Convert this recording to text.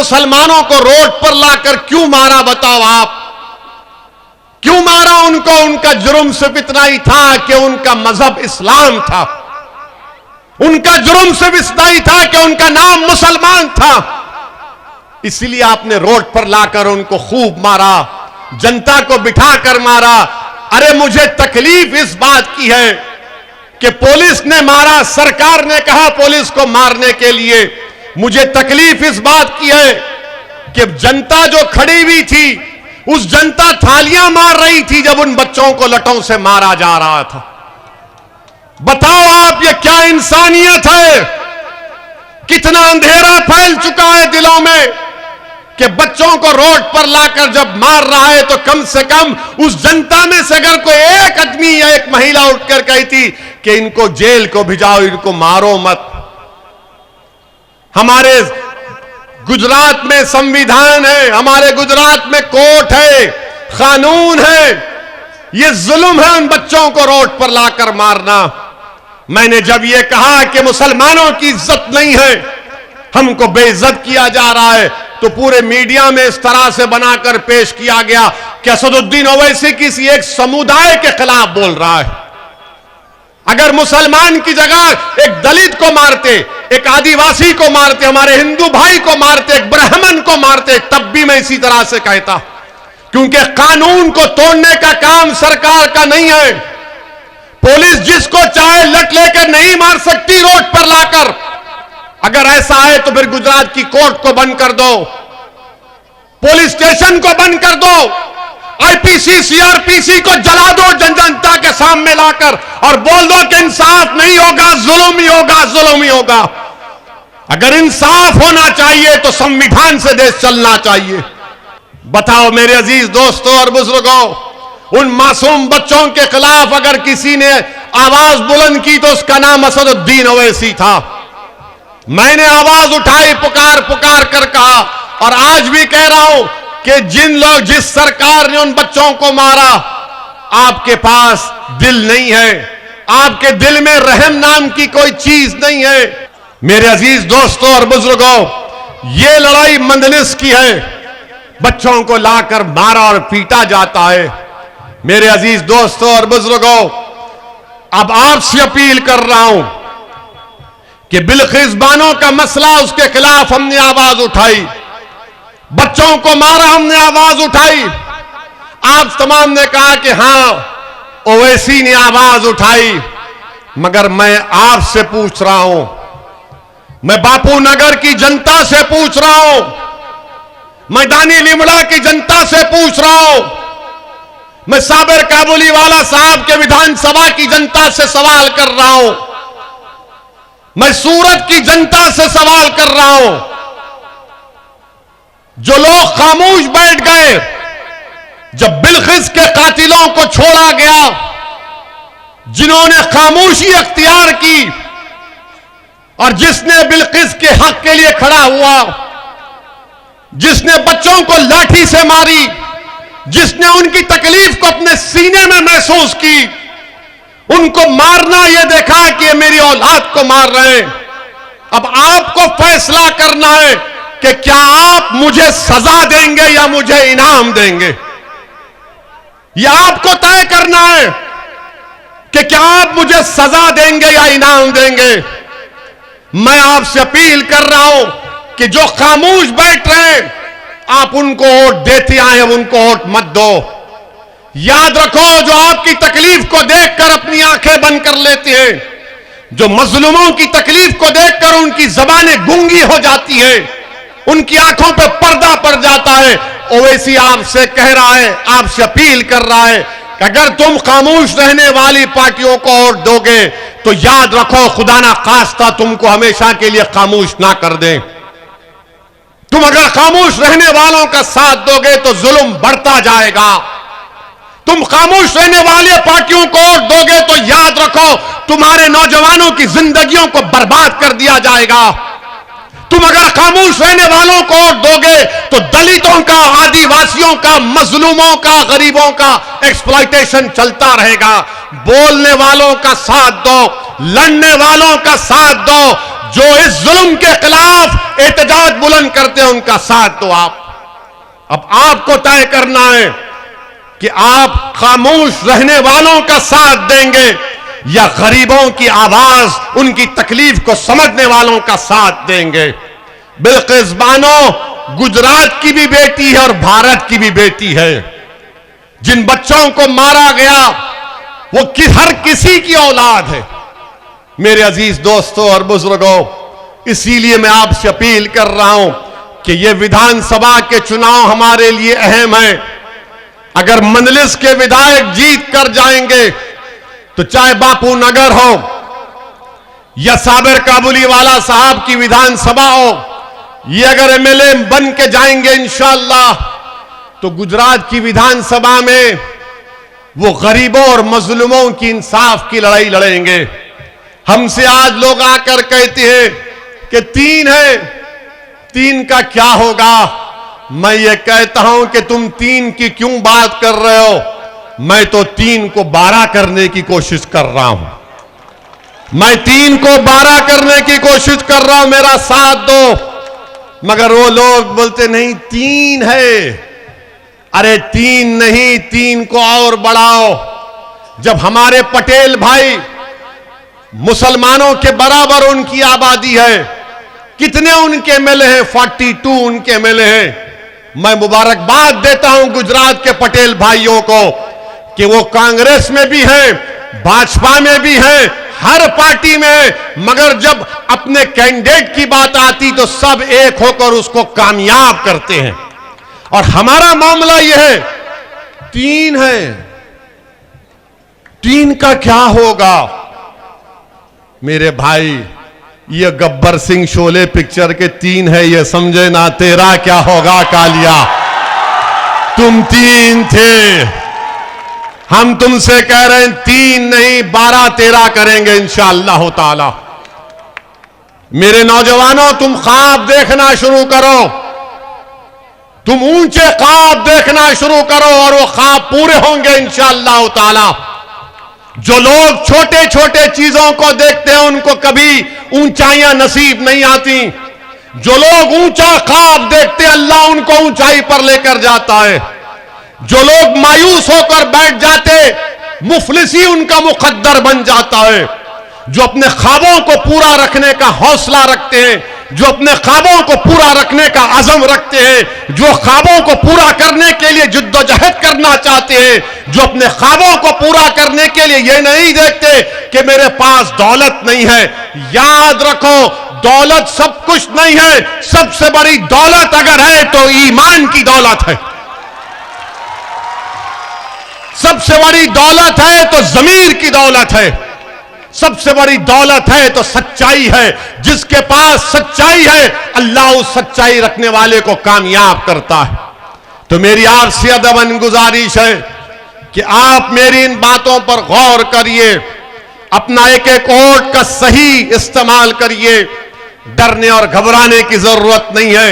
मुसलमानों को रोड पर लाकर क्यों मारा, बताओ आप क्यों मारा उनको? उनका जुर्म सिर्फ इतना ही था कि उनका मजहब इस्लाम था। उनका जुर्म सिर्फ इतना ही था कि उनका नाम मुसलमान था। इसलिए आपने रोड पर लाकर उनको खूब मारा, जनता को बिठाकर मारा। अरे मुझे तकलीफ इस बात की है कि पुलिस ने मारा, सरकार ने कहा पुलिस को मारने के लिए। मुझे तकलीफ इस बात की है कि जनता जो खड़ी हुई थी, उस जनता थालियां मार रही थी जब उन बच्चों को लठों से मारा जा रहा था। बताओ आप, ये क्या इंसानियत है? कितना अंधेरा फैल चुका है दिलों में कि बच्चों को रोड पर लाकर जब मार रहा है तो कम से कम उस जनता में से अगर कोई एक आदमी या एक महिला उठकर कहती कि इनको जेल को भिजाओ, इनको मारो मत। हमारे गुजरात में संविधान है, हमारे गुजरात में कोर्ट है, कानून है। यह जुल्म है उन बच्चों को रोड पर लाकर मारना। मैंने जब यह कहा कि मुसलमानों की इज्जत नहीं है, हमको बेइज्जत किया जा रहा है, तो पूरे मीडिया में इस तरह से बनाकर पेश किया गया कि असदुद्दीन ओवैसी किसी एक समुदाय के खिलाफ बोल रहा है। अगर मुसलमान की जगह एक दलित को मारते, एक आदिवासी को मारते, हमारे हिंदू भाई को मारते, एक ब्राह्मण को मारते, तब भी मैं इसी तरह से कहता, क्योंकि कानून को तोड़ने का काम सरकार का नहीं है। पुलिस जिसको चाहे लट लेकर नहीं मार सकती रोड पर लाकर। अगर ऐसा है तो फिर गुजरात की कोर्ट को बंद कर दो, पुलिस स्टेशन को बंद कर दो, आईपीसी सीआरपीसी को जला दो जनता के सामने लाकर, और बोल दो कि इंसाफ नहीं होगा, जुल्म ही होगा, जुल्म ही होगा। अगर इंसाफ होना चाहिए तो संविधान से देश चलना चाहिए। बताओ मेरे अजीज दोस्तों और बुजुर्गों, उन मासूम बच्चों के खिलाफ अगर किसी ने आवाज बुलंद की तो उसका नाम असदुद्दीन ओवैसी था। मैंने आवाज उठाई, पुकार पुकार कर कहा, और आज भी कह रहा हूं कि जिस सरकार ने उन बच्चों को मारा, आपके पास दिल नहीं है, आपके दिल में रहम नाम की कोई चीज नहीं है। मेरे अजीज दोस्तों और बुजुर्गों, ये लड़ाई मंदलिस की है। बच्चों को लाकर मारा और पीटा जाता है। मेरे अजीज दोस्तों और बुजुर्गों, अब आपसे अपील कर रहा हूं कि बिल्किस बानो का मसला, उसके खिलाफ हमने आवाज उठाई, बच्चों को मारा हमने आवाज उठाई। आप तमाम ने कहा कि हां ओवैसी ने आवाज उठाई, मगर मैं आपसे पूछ रहा हूं, मैं बापू नगर की जनता से पूछ रहा हूं, मैदानी लिमड़ा की जनता से पूछ रहा हूं, मैं साबिर काबुलीवाला साहब के विधानसभा की जनता से सवाल कर रहा हूं, मैं सूरत की जनता से सवाल कर रहा हूं। जो लोग खामोश बैठ गए जब बिल्किस के कातिलों को छोड़ा गया, जिन्होंने खामोशी अख्तियार की और जिसने बिल्किस के हक के लिए खड़ा हुआ, जिसने बच्चों को लाठी से मारी, जिसने उनकी तकलीफ को अपने सीने में महसूस की, उनको मारना यह देखा कि ये मेरी औलाद को मार रहे हैं। अब आपको फैसला करना है कि क्या आप मुझे सजा देंगे या मुझे इनाम देंगे। यह आपको तय करना है कि क्या आप मुझे सजा देंगे या इनाम देंगे। मैं आपसे अपील कर रहा हूं कि जो खामोश बैठ रहे हैं, आप उनको वोट देते आए, उनको वोट मत दो। याद रखो, जो आपकी तकलीफ को देखकर अपनी आंखें बंद कर लेते हैं, जो मजलूमों की तकलीफ को देखकर उनकी जबानें गूंगी हो जाती है, उनकी आंखों पर पर्दा पड़ जाता है, ओवैसी आपसे कह रहा है, आपसे अपील कर रहा है कि अगर तुम खामोश रहने वाली पार्टियों को वोट दोगे तो याद रखो, खुदा ना खास्ता तुमको हमेशा के लिए खामोश ना कर दें। तुम अगर खामोश रहने वालों का साथ दोगे तो जुल्म बढ़ता जाएगा। तुम खामोश रहने वाली पार्टियों को वोट दोगे तो याद रखो, तुम्हारे नौजवानों की जिंदगियों को बर्बाद कर दिया जाएगा। तुम अगर खामोश रहने वालों को वोट दोगे तो दलितों का, आदिवासियों का, मजलूमों का, गरीबों का एक्सप्लॉयटेशन चलता रहेगा। बोलने वालों का साथ दो, लड़ने वालों का साथ दो, जो इस जुल्म के खिलाफ एहतजाज बुलंद करते हैं उनका साथ दो आप। अब आपको तय करना है कि आप खामोश रहने वालों का साथ देंगे या गरीबों की आवाज, उनकी तकलीफ को समझने वालों का साथ देंगे। बिल्किस बानो गुजरात की भी बेटी है और भारत की भी बेटी है। जिन बच्चों को मारा गया वो हर किसी की औलाद है। मेरे अजीज दोस्तों और बुजुर्गों, इसीलिए मैं आपसे अपील कर रहा हूं कि ये विधानसभा के चुनाव हमारे लिए अहम है। अगर मंजलिस के विधायक जीत कर जाएंगे तो चाहे बापू नगर हो या साबिर काबुलीवाला साहब की विधानसभा हो, ये अगर एमएलए बन के जाएंगे इंशाअल्लाह तो गुजरात की विधानसभा में वो गरीबों और मजलूमों की इंसाफ की लड़ाई लड़ेंगे। हमसे आज लोग आकर कहते हैं कि 3 है, 3 का क्या होगा। मैं ये कहता हूं कि तुम 3 की क्यों बात कर रहे हो, मैं तो 3 को 12 करने की कोशिश कर रहा हूं। मैं 3 को 12 करने की कोशिश कर रहा हूं, मेरा साथ दो। मगर वो लोग बोलते नहीं 3 है। अरे 3 नहीं, 3 को और बढ़ाओ। जब हमारे पटेल भाई मुसलमानों के बराबर उनकी आबादी है, कितने उनके एमएलए हैं? 42 उनके एमएलए हैं। मैं मुबारकबाद देता हूं गुजरात के पटेल भाइयों को कि वो कांग्रेस में भी हैं, भाजपा में भी हैं, हर पार्टी में। मगर जब अपने कैंडिडेट की बात आती तो सब एक होकर उसको कामयाब करते हैं। और हमारा मामला यह है 3 है, 3 का क्या होगा? मेरे भाई, ये गब्बर सिंह शोले पिक्चर के 3 है, ये समझे ना। तेरा क्या होगा कालिया? तुम 3 थे, हम तुमसे कह रहे हैं 3 नहीं 12 13 करेंगे इंशाअल्लाह ताला। मेरे नौजवानों, तुम ख्वाब देखना शुरू करो, तुम ऊंचे ख्वाब देखना शुरू करो और वो ख्वाब पूरे होंगे इंशाअल्लाह ताला। जो लोग छोटे छोटे चीजों को देखते हैं उनको कभी ऊंचाइयां नसीब नहीं आती। जो लोग ऊंचा ख्वाब देखते हैं अल्लाह उनको ऊंचाई पर लेकर जाता है। जो लोग मायूस होकर बैठ जाते, मुफलिसी उनका मुकद्दर बन जाता है। जो अपने ख्वाबों को पूरा रखने का हौसला रखते हैं, जो अपने ख्वाबों को पूरा रखने का अज़म रखते हैं, जो ख्वाबों को पूरा करने के लिए जिद्दोजहद करना चाहते हैं, जो अपने ख्वाबों को पूरा करने के लिए ये नहीं देखते कि मेरे पास दौलत नहीं है। याद रखो, दौलत सब कुछ नहीं है। सबसे बड़ी दौलत अगर है तो ईमान की दौलत है। सबसे बड़ी दौलत है तो ज़मीर की दौलत है। सबसे बड़ी दौलत है तो सच्चाई है। जिसके पास सच्चाई है अल्लाह उस सच्चाई रखने वाले को कामयाब करता है। तो मेरी आपसे अदबन गुजारिश है कि आप मेरी इन बातों पर गौर करिए, अपना एक एक वोट का सही इस्तेमाल करिए। डरने और घबराने की जरूरत नहीं है।